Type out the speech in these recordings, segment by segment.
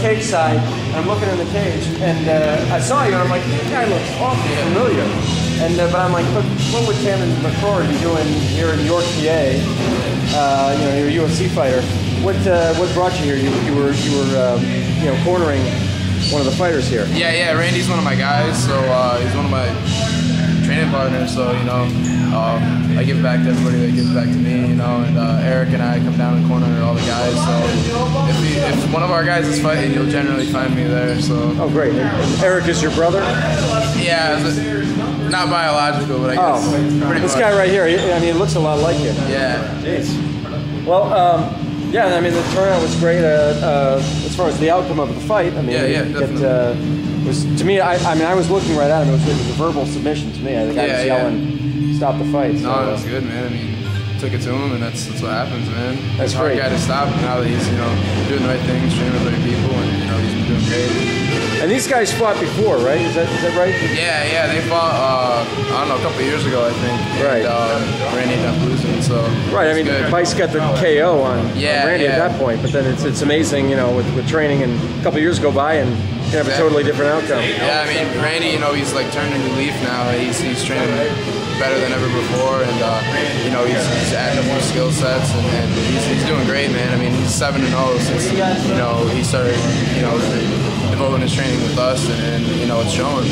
cage side, and I'm looking in the cage, and I saw you, and I'm like, that guy looks awfully familiar. And but I'm like, what would Tamdan McCrory be doing here in York, PA? You know, you're a UFC fighter. What brought you here? You were you know, cornering one of the fighters here. Yeah. Randy's one of my guys, so he's one of my training partners. So you know, I give back to everybody that gives back to me. You know, and Eric and I come down and corner all the guys. So if one of our guys is fighting, you'll generally find me there. So. Oh, great. And Eric is your brother? Yeah, not biological, but I guess pretty this much. guy right here. I mean, he looks a lot like you. Yeah. Jeez. Well, yeah. I mean, the turnout was great as far as the outcome of the fight. I mean, yeah, definitely. It was, to me. I mean, I was looking right at him. It was a verbal submission to me. I think I was yelling, "Stop the fight!" So, no, it was good, man. I mean, took it to him, and that's what happens, man. That's he's a hard great. guy to stop. Now that he's doing the right things, training with the right people, and he's been doing great. And these guys fought before, right? Is that right? Yeah, they fought, I don't know, a couple of years ago, I think. Right. And Randy ended up losing, so. Right, I mean, Vice got the KO on Randy at that point, but then it's amazing, with training, and a couple of years go by and you have a totally different outcome. Yeah, I mean, Randy, he's like turned a new leaf now. He's training better than ever before, and he's adding a few skill sets, and he's doing great, man. I mean, he's 7-0 since he started devoting his training with us, and it's showing.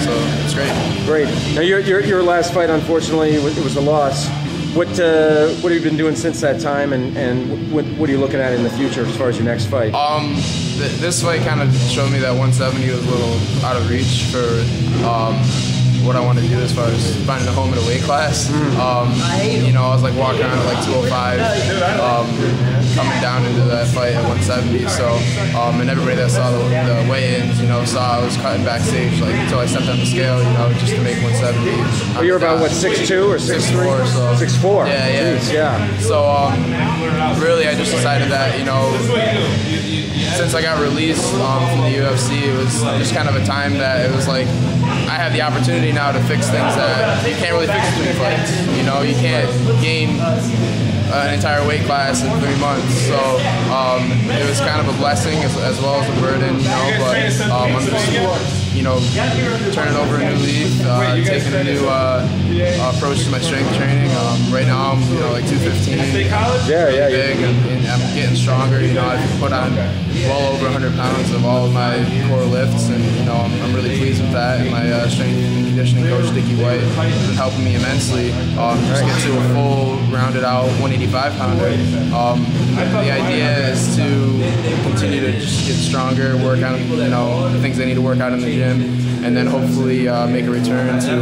So it's great. Great. Now your last fight, unfortunately, it was a loss. What have you been doing since that time, and what are you looking at in the future as far as your next fight? This fight kind of showed me that 170 was a little out of reach for what I want to do as far as finding a home in a weight class. I was like walking around at like 205, coming down into that fight at 170. So, and everybody that saw the weigh-ins, saw I was cutting backstage like until I stepped on the scale, just to make 170. Oh, you're about what, 6'2" or 6'3"? 6'4". So 6'4". Yeah. Jeez, yeah. So really, I just decided that since I got released from the UFC, it was just kind of a time that it was like I have the opportunity now to fix things that you can't really fix between fights. You can't gain an entire weight class in 3 months. So it was kind of a blessing as well as a burden, but I'm just, turning over a new leaf, taking a new approach to my strength training. Right now I'm, like 215. Yeah. Big, and I'm getting stronger. I've put on well over 100 pounds of all of my core lifts, and I'm really pleased with that. And my strength and conditioning coach, Dickie White, has been helping me immensely. Just get to a full, rounded out 185 pounder. The idea is to continue to just get stronger, work on the things I need to work out in the gym, and then hopefully make a return to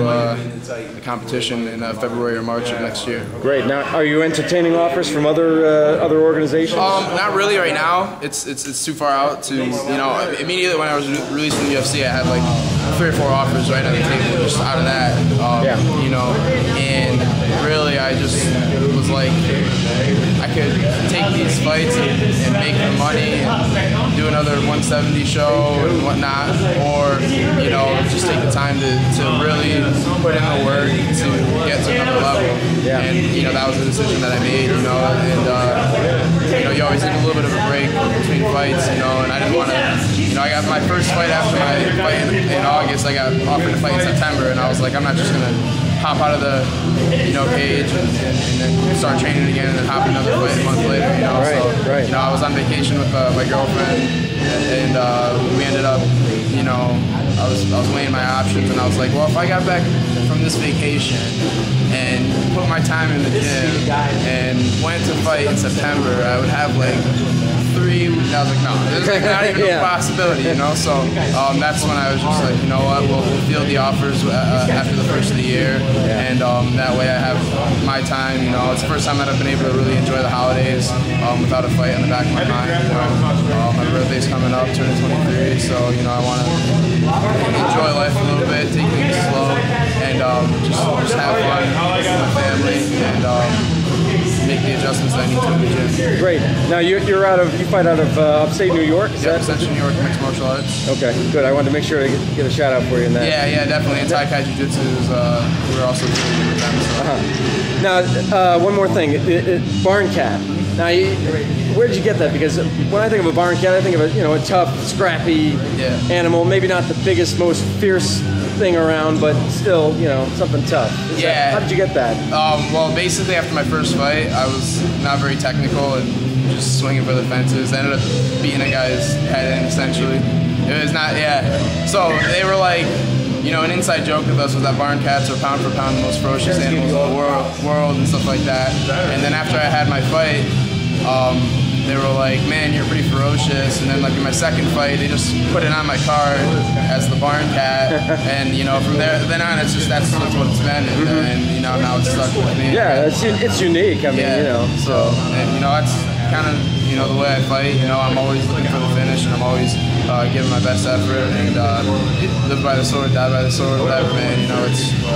the competition in February or March of next year. Great. Now, are you entertaining offers from other organizations? Not really right now. It's too far out to immediately when I was released from the UFC, I had like 3 or 4 offers right on the table just out of that. And really I just was like, I could take these fights and make the money and do another 170 show and whatnot, or just take the time to really put in the work to get to another level. And that was the decision that I made. You always need a little bit of a break between fights, and I didn't want to. I got my first fight after my fight in August. I got offered to fight in September, and I was like, I'm not just gonna hop out of the cage and then start training again and then hop another fight a month later. Right. I was on vacation with my girlfriend, and we ended up, I was weighing my options, and I was like, well, if I got back from this vacation and put my time in the gym and went to fight in September, I would have like 3. I was like, no, there's like not even a possibility, So that's when I was just like, you know what, we'll field the offers after the first of the year, and that way I have my time. It's the first time that I've been able to really enjoy the holidays without a fight in the back of my mind. My birthday's coming up, turning 23, so I want to enjoy life a little bit, take things slow, and just have fun with my family, and make the adjustments that I need to in the gym. Great. Now you fight out of upstate New York? Central New York, mixed martial arts. Okay, good. I wanted to make sure to get a shout out for you in that. Yeah, definitely. And Thai Kai Jiu Jitsu is we're also doing with them. So. Now, one more thing, Barn Cat. Now, where did you get that? Because when I think of a barn cat, I think of a tough, scrappy animal. Maybe not the biggest, most fierce thing around, but still, something tough. How did you get that? Well, basically after my first fight, I was not very technical and just swinging for the fences. I ended up beating a guy's head in, essentially. It was not, So they were like, an inside joke with us was that barn cats are pound for pound the most ferocious animals in the world and stuff like that. And then after I had my fight, they were like, man, you're pretty ferocious. And then like in my second fight, they just put it on my card as the barn cat. And from then on, that's what it's been. And now it's stuck with me. Yeah, it's unique. I mean, So, and that's kind of, the way I fight. I'm always looking for the finish, and I'm always giving my best effort, and live by the sword, die by the sword, whatever, man.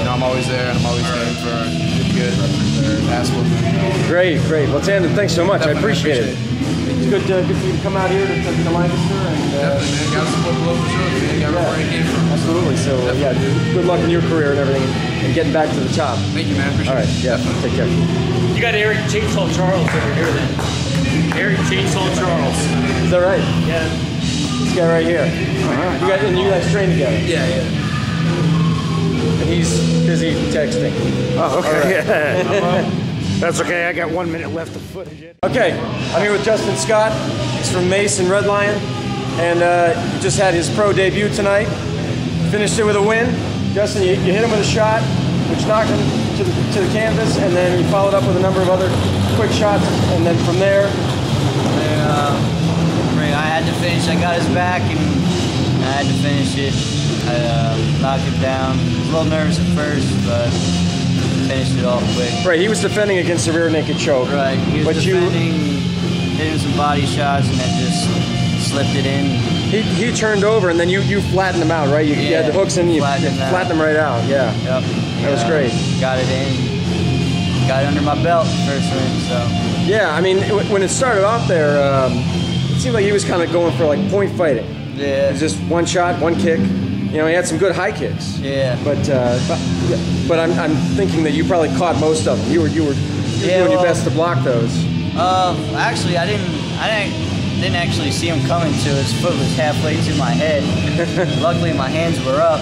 I'm always there, and I'm always aiming for a good ass whooping. Great. Well, Tamdan, thanks so much. I appreciate it. It's good for you to come out here to Lancaster. And, definitely, man. Got to support the local shows, man. Got to where I came from. Absolutely. So, good luck in your career and everything, and getting back to the top. Thank you, man. Appreciate it. All right, definitely. Take care. You got Eric Chainsaw Charles over here, then. Eric Chainsaw Charles. Is that right? Yeah. This guy right here. You guys train together. Yeah. And he's busy texting. Oh, okay. Right. That's okay. I got 1 minute left of footage. Okay, I'm here with Justin Scott. He's from Mace and Red Lion, and he just had his pro debut tonight. Finished it with a win. Justin, you hit him with a shot, which knocked him to the canvas, and then you followed up with a number of other quick shots, and then from there. I had to finish. I got his back, and I had to finish it. I knocked him down. I was a little nervous at first, but finished it off quick. Right, he was defending against a rear naked choke. Right, he was defending, hitting some body shots, and then just slipped it in. He turned over, and then you flattened him out, right? You had the hooks in, you flattened him right out. Yeah. Yep. That was great. Got it in. Got it under my belt first win. So. Yeah, I mean, when it started off there, it seemed like he was kind of going for like point fighting. Yeah. It was just one shot, one kick. He had some good high kicks. Yeah. But I'm thinking that you probably caught most of them. You were doing your best to block those. Actually, I didn't actually see him coming to. His foot was halfway to my head. Luckily, my hands were up.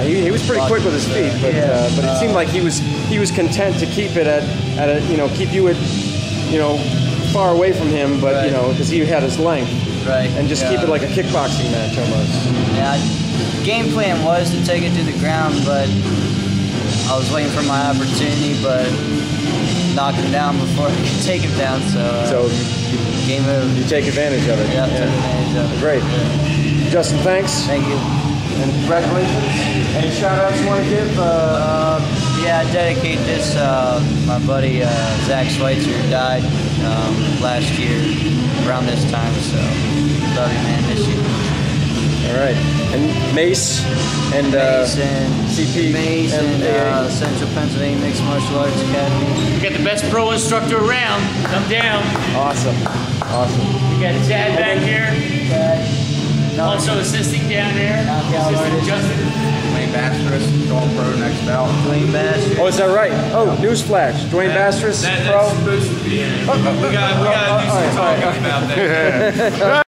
He was pretty quick with his feet, but it seemed like he was content to keep it at a keep you at far away from him, but because he had his length, right, and just keep it like a kickboxing match almost. Yeah, game plan was to take it to the ground, but I was waiting for my opportunity, but knocked him down before I could take him down. So game over. You take advantage of it. Yeah, take advantage of it. Great. Yeah. Justin, thanks. Thank you. And congratulations. Any shout-outs you want to give? I dedicate this my buddy Zach Schweitzer, who died last year around this time. So love you, man. Miss you. All right. And Mace and CP Mace and Central Pennsylvania Mixed Martial Arts Academy. We got the best pro instructor around. Come down. Awesome. We got Chad back here. Also assisting down there. Assisting Justin. Dwayne Bastress, going pro next bout. Dwayne Bastress. Oh, is that right? Oh, newsflash. Dwayne Bastress, pro. That's supposed to be. We got to do some talking about that.